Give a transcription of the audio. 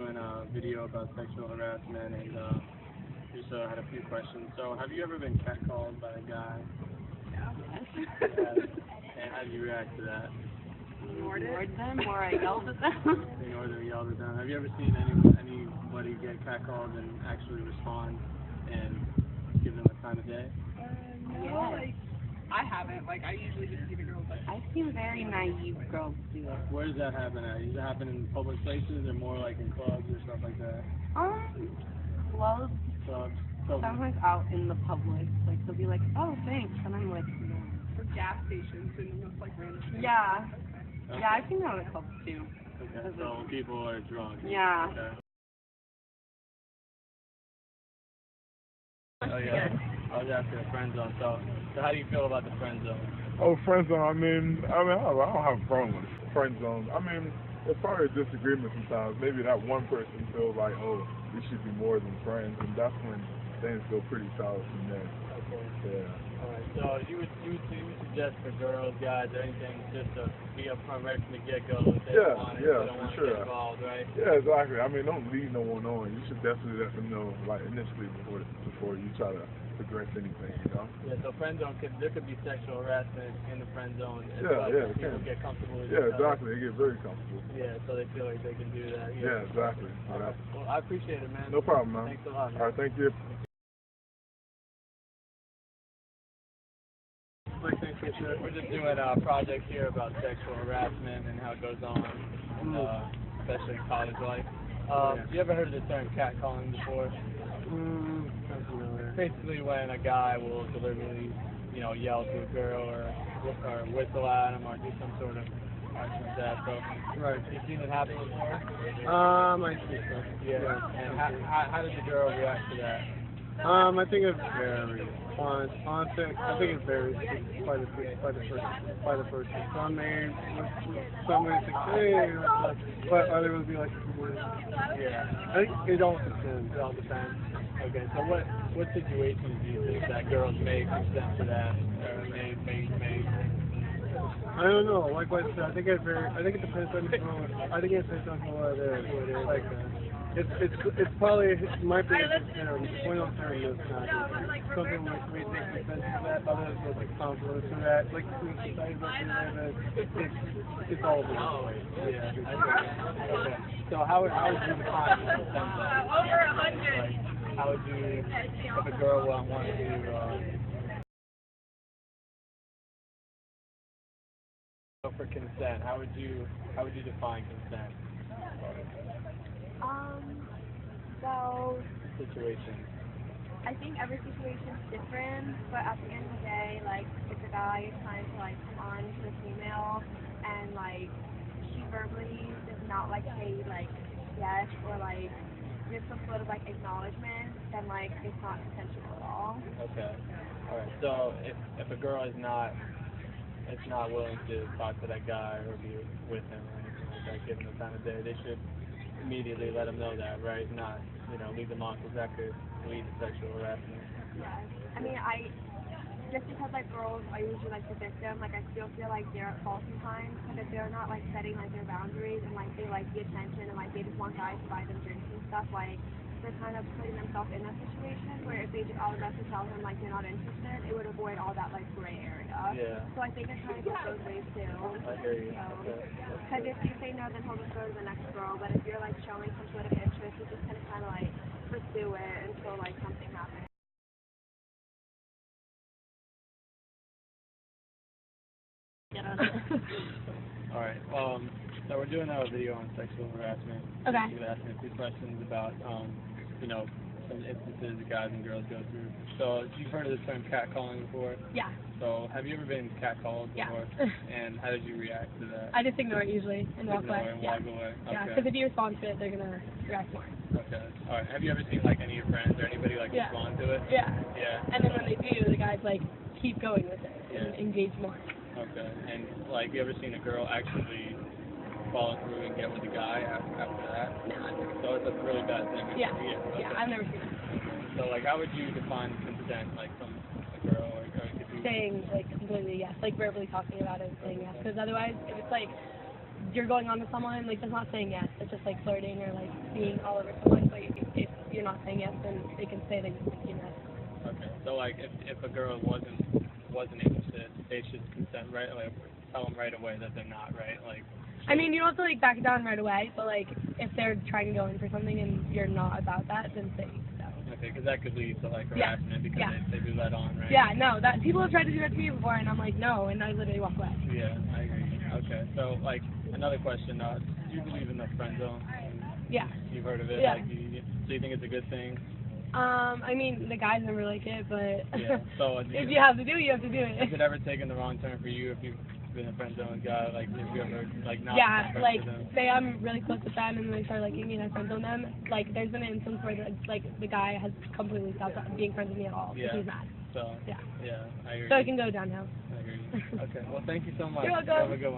doing a video about sexual harassment and just had a few questions. So, have you ever been catcalled by a guy? Yes. And how did you react to that? Ignored them, or I yelled at them. Ignored them, yelled at them. Have you ever seen anybody get catcalled and actually respond and give them a time of day? No, I haven't. I usually just see the girls I've seen very naive girls do it. Where does that happen at? Does it happen in public places or more like in clubs or stuff like that? Clubs. Clubs. Sometimes out in the public. They'll be like, oh, thanks. And I'm like, no. Or gas stations and just random things. Yeah. Okay. Yeah, I've seen that at clubs too. Okay, so people are drunk. Yeah. Okay. Oh yeah, I was after a friend zone. So how do you feel about the friend zone? Oh, friend zone. I don't have a problem with friend zone. It's probably a disagreement sometimes. Maybe that one person feels like, oh, we should be more than friends, and that's when things go pretty solid from there. Okay. Yeah. All right. So you would suggest for girls, guys, or anything, just to be upfront right from the get-go if they don't want to get involved, right? Yeah, exactly. Don't lead no one on. You should definitely let them know, initially before you try to progress anything, Yeah, so friend zone, there could be sexual harassment in the friend zone as well. Yeah, people get comfortable with Yeah, exactly. They get very comfortable. Yeah, so they feel like they can do that. Yeah, exactly. All right. Well, I appreciate it, man. No problem, man. Thanks a lot, man. All right, thank you. We're just doing a project here about sexual harassment and how it goes on, especially in college life. Have you ever heard of the term catcalling before? Basically when a guy will deliberately, yell to a girl or whistle at him or do some sort of action like that. So, right. You've seen it happen before? I think so. Yeah. And how did the girl react to that? I think it varies. Honestly, I think it varies by the person. Some may say, hey, but others will be like, yeah. I think it all depends. It all depends. Okay, so what situations do you think that girls may consent to that, or may? I don't know. Like I said, I think it depends on the girl. I think it depends on who it is. Like, it's probably might be point of term is not. Some people may take offense to that. Others will take confidence to that. Like society it's all over the place. Yeah. Okay. So how would you define consent? Over 100. How would you, if a girl wanted to, for consent, how would you define consent? So Situation. I think every situation is different, but at the end of the day, if a guy is trying to come on to a female and she verbally does not say yes or give some sort of acknowledgement, then it's not consensual at all. Okay. All right. So if a girl is not willing to talk to that guy or be with him or anything like that, give him the time of day, they should immediately let him know that, right? Not leave them off because that could lead to sexual harassment. Yes. Just because girls are usually the victim, I still feel they're at fault sometimes, because if they're not setting their boundaries and they the attention and they just want guys to buy them drinks and stuff, they're kind of putting themselves in that situation where if they just automatically tell him they're not interested, it would avoid all that gray area. Yeah. So I think it kind of goes both ways too. I hear you. Because if you say no, then he'll just go to the next girl, but if you're showing some sort of interest, you just kind of pursue it until something happens. All right. So we're doing a video on sexual harassment. Okay. We're asking a few questions about, some instances that guys and girls go through. So you've heard of the term catcalling before? Yeah. So have you ever been catcalled before? Yeah. And how did you react to that? I just ignore it usually and walk away. Walk away. Okay. Yeah, because if you respond to it, they're gonna react more. Okay. All right. Have you ever seen any of your friends or anybody respond to it? Yeah. Yeah. And then when they do, the guys keep going with it and engage more. Okay. And you ever seen a girl actually follow through and get with a guy after that? No. So it's a really bad thing. Yeah. Okay. Yeah, I've never seen it. So how would you define consent, from a girl or could you? Saying completely yes, verbally talking about it, saying yes. Because otherwise, if it's you're going on with someone, like, that's not saying yes. It's just, like, flirting or, like, being all over someone. But if you're not saying yes, then they can say that you're thinking yes. Okay. So, like, if a girl wasn't interested, they should consent, right? Like, tell them right away that they're not, right? Like. I mean, you don't have to, like, back it down right away, but, like, if they're trying to go in for something and you're not about that, then say no. Okay, because that could lead to, like, harassment because they do that on, right? Yeah, no, that people have tried to do that to me before, and I'm like, no, and I literally walk away. Yeah, I agree. Okay, so, like, another question, do you believe in the friend zone? Yeah. You've heard of it? Yeah. Like, do you think it's a good thing? I mean, the guys never like it, but Yeah. So, if you have to do it, you have to do it. Has it ever taken the wrong turn for you if you've been a friend zone guy? Like, if you ever, like, not Yeah, been like, friends with them? say I'm really close with them and they start liking me and I friend zone them. Like, there's been an instance where, the guy has completely stopped being friends with me at all. Yeah. He's mad. So, Yeah. I agree. So it can go downhill. I agree. Okay, well, thank you so much. You're welcome. Have a good one.